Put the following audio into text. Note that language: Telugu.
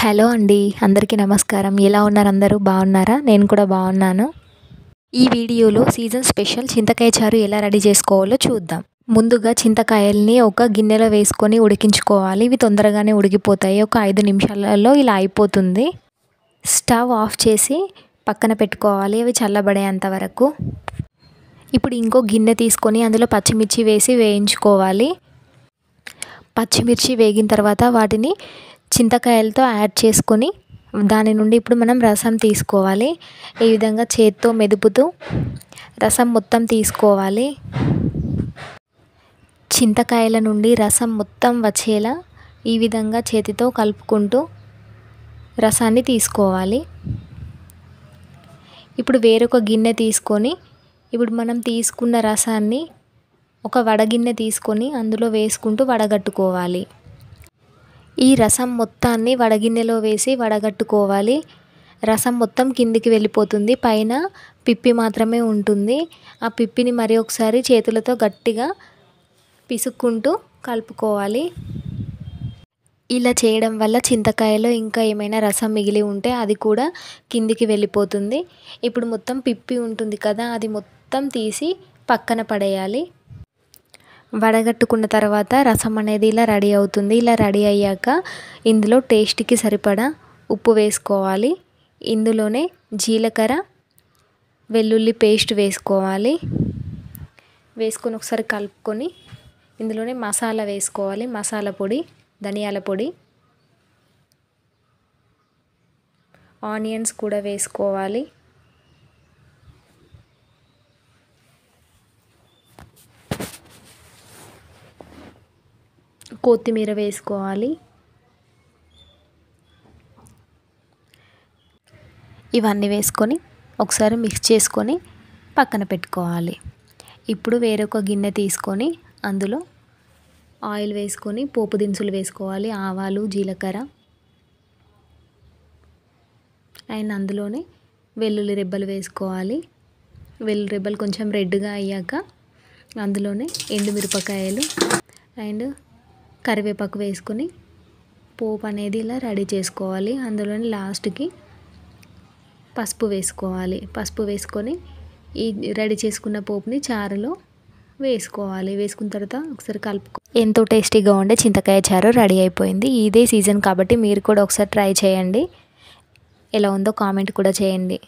హలో అండి, అందరికీ నమస్కారం. ఎలా ఉన్నారు? అందరూ బాగున్నారా? నేను కూడా బాగున్నాను. ఈ వీడియోలో సీజన్ స్పెషల్ చింతకాయ చారు ఎలా రెడీ చేసుకోవాలో చూద్దాం. ముందుగా చింతకాయల్ని ఒక గిన్నెలో వేసుకొని ఉడికించుకోవాలి. ఇవి తొందరగానే ఉడికిపోతాయి. ఒక 5 నిమిషాలలో ఇలా అయిపోతుంది. స్టవ్ ఆఫ్ చేసి పక్కన పెట్టుకోవాలి, అవి చల్లబడేంత వరకు. ఇప్పుడు ఇంకో గిన్నె తీసుకొని అందులో పచ్చిమిర్చి వేసి వేయించుకోవాలి. పచ్చిమిర్చి వేగిన తర్వాత వాటిని చింతకాయలతో యాడ్ చేసుకొని దాని నుండి ఇప్పుడు మనం రసం తీసుకోవాలి. ఈ విధంగా చేత్తో మెదుపుతూ రసం మొత్తం తీసుకోవాలి. చింతకాయల నుండి రసం మొత్తం వచ్చేలా ఈ విధంగా చేతితో కలుపుకుంటూ రసాన్ని తీసుకోవాలి. ఇప్పుడు వేరొక గిన్నె తీసుకొని ఇప్పుడు మనం తీసుకున్న రసాన్ని ఒక వడగిన్నె తీసుకొని అందులో వేసుకుంటూ వడగట్టుకోవాలి. ఈ రసం మొత్తాన్ని వడగిన్నెలో వేసి వడగట్టుకోవాలి. రసం మొత్తం కిందికి వెళ్ళిపోతుంది, పైన పిప్పి మాత్రమే ఉంటుంది. ఆ పిప్పిని మరి ఒకసారి చేతులతో గట్టిగా పిసుక్కుంటూ కలుపుకోవాలి. ఇలా చేయడం వల్ల చింతకాయలో ఇంకా ఏమైనా రసం మిగిలి ఉంటే అది కూడా కిందికి వెళ్ళిపోతుంది. ఇప్పుడు మొత్తం పిప్పి ఉంటుంది కదా, అది మొత్తం తీసి పక్కన పడేయాలి. వడగట్టుకున్న తర్వాత రసం అనేది ఇలా రెడీ అవుతుంది. ఇలా రెడీ అయ్యాక ఇందులో టేస్ట్కి సరిపడా ఉప్పు వేసుకోవాలి. ఇందులోనే జీలకర్ర వెల్లుల్లి పేస్ట్ వేసుకోవాలి. వేసుకొని ఒకసారి కలుపుకొని ఇందులోనే మసాలా వేసుకోవాలి. మసాలా పొడి, ధనియాల పొడి, ఆనియన్స్ కూడా వేసుకోవాలి. కొత్తిమీర వేసుకోవాలి. ఇవన్నీ వేసుకొని ఒకసారి మిక్స్ చేసుకొని పక్కన పెట్టుకోవాలి. ఇప్పుడు వేరొక గిన్నె తీసుకొని అందులో ఆయిల్ వేసుకొని పోపు దినుసులు వేసుకోవాలి. ఆవాలు, జీలకర్ర అండ్ అందులోనే వెల్లుల్లి రెబ్బలు వేసుకోవాలి. వెల్లుల్లి రెబ్బలు కొంచెం రెడ్గా అయ్యాక అందులోనే ఎండుమిరపకాయలు అండ్ కరివేపాకు వేసుకొని పోపు అనేది ఇలా రెడీ చేసుకోవాలి. అందులోనే లాస్ట్కి పసుపు వేసుకోవాలి. పసుపు వేసుకొని ఈ రెడీ చేసుకున్న పోపుని చారులో వేసుకోవాలి. వేసుకున్న తర్వాత ఒకసారి ఎంతో టేస్టీగా ఉండే చింతకాయ చారు రెడీ అయిపోయింది. ఇదే సీజన్ కాబట్టి మీరు కూడా ఒకసారి ట్రై చేయండి. ఎలా ఉందో కామెంట్ కూడా చేయండి.